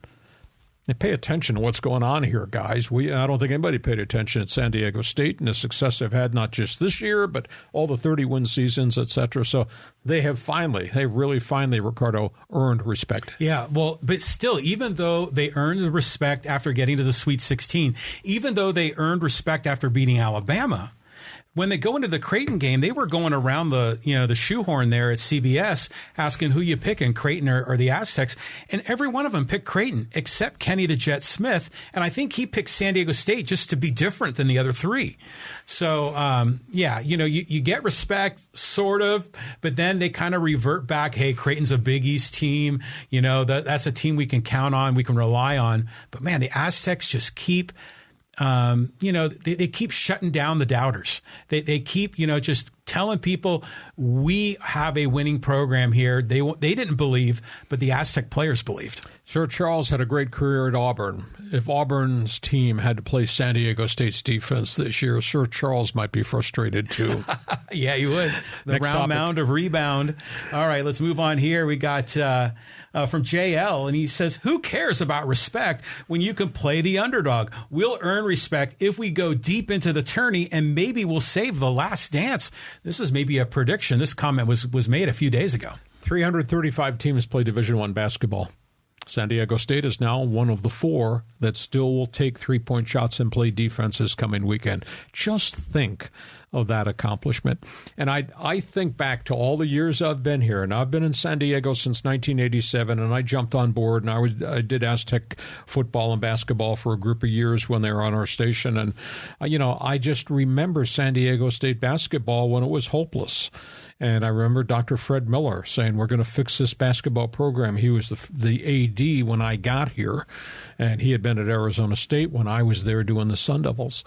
Now, pay attention to what's going on here, guys. I don't think anybody paid attention at San Diego State and the success they've had not just this year, but all the 30-win seasons, et cetera. So they really finally, Ricardo, earned respect. Yeah, well, but still, even though they earned the respect after getting to the Sweet 16, even though they earned respect after beating Alabama, when they go into the Creighton game, they were going around the shoehorn there at CBS asking who you picking, Creighton or the Aztecs, and every one of them picked Creighton except Kenny the Jet Smith, and I think he picked San Diego State just to be different than the other 3. So, you get respect, sort of, but then they kind of revert back, hey, Creighton's a Big East team, that's a team we can count on, we can rely on, but man, the Aztecs just keep... they keep shutting down the doubters. They keep, just telling people we have a winning program here. They didn't believe, but the Aztec players believed. Sir Charles had a great career at Auburn. If Auburn's team had to play San Diego State's defense this year, Sir Charles might be frustrated too. Yeah, you would. The round mound of rebound. All right, let's move on here. We got from JL, and he says, who cares about respect when you can play the underdog? We'll earn respect if we go deep into the tourney, and maybe we'll save the last dance. This is maybe a prediction. This comment was made a few days ago. 335 teams play Division I basketball. San Diego State is now one of the 4 that still will take three-point shots and play defense this coming weekend. Just think of that accomplishment. And I think back to all the years I've been here, and I've been in San Diego since 1987, and I jumped on board, and I did AZTEC football and basketball for a group of years when they were on our station. And, I just remember San Diego State basketball when it was hopeless. And I remember Dr. Fred Miller saying, we're going to fix this basketball program. He was the AD when I got here, and he had been at Arizona State when I was there doing the Sun Devils.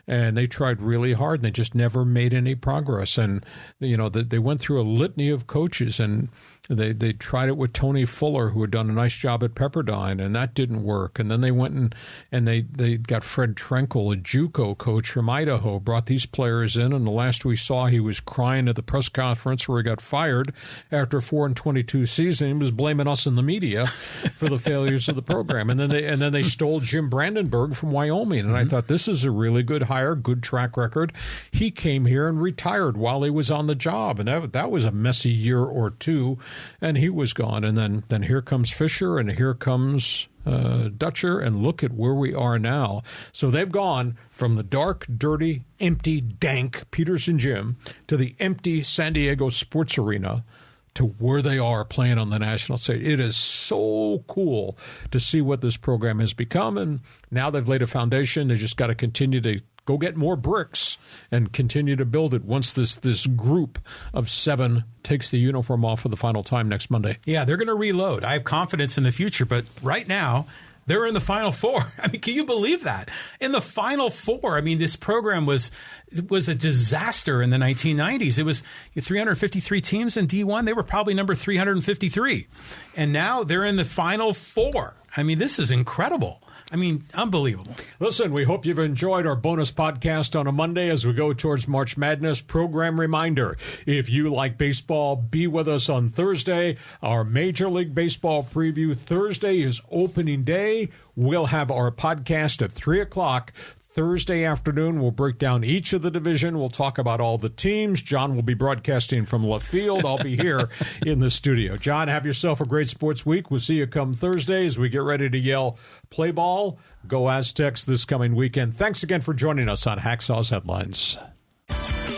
And they tried really hard, and they just never made any progress. And, they went through a litany of coaches, and they tried it with Tony Fuller, who had done a nice job at Pepperdine, and that didn't work. And then they went and they got Fred Trenkel, a JUCO coach from Idaho, brought these players in, and the last we saw, he was crying at the press conference where he got fired after a 4-22 season. He was blaming us in the media for the failures of the program. And then they stole Jim Brandenburg from Wyoming, and I thought, this is a really good hire, good track record. He came here and retired while he was on the job, and that was a messy year or two. And he was gone. And then here comes Fisher, and here comes Dutcher, and look at where we are now. So they've gone from the dark, dirty, empty, dank Peterson Gym to the empty San Diego Sports Arena to where they are playing on the national stage. It is so cool to see what this program has become. And now they've laid a foundation. They just got to continue to go get more bricks and continue to build it once this group of 7 takes the uniform off for the final time next Monday. Yeah, they're going to reload. I have confidence in the future, but right now they're in the Final Four. I mean, can you believe that? In the Final Four, I mean, this program was a disaster in the 1990s. It was 353 teams in D1. They were probably number 353. And now they're in the Final Four. I mean, this is incredible. I mean, unbelievable. Listen, we hope you've enjoyed our bonus podcast on a Monday as we go towards March Madness. Program reminder, if you like baseball, be with us on Thursday. Our Major League Baseball preview. Thursday is opening day. We'll have our podcast at 3 o'clock. Thursday afternoon, we'll break down each of the division. We'll talk about all the teams. John will be broadcasting from left field. I'll be here in the studio. John, have yourself a great sports week. We'll see you come Thursday as we get ready to yell, play ball, go Aztecs this coming weekend. Thanks again for joining us on Hacksaw's Headlines.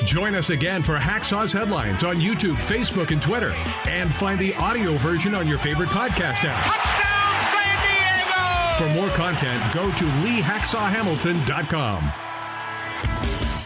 Join us again for Hacksaw's Headlines on YouTube, Facebook, and Twitter. And find the audio version on your favorite podcast app. For more content, go to LeeHacksawHamilton.com.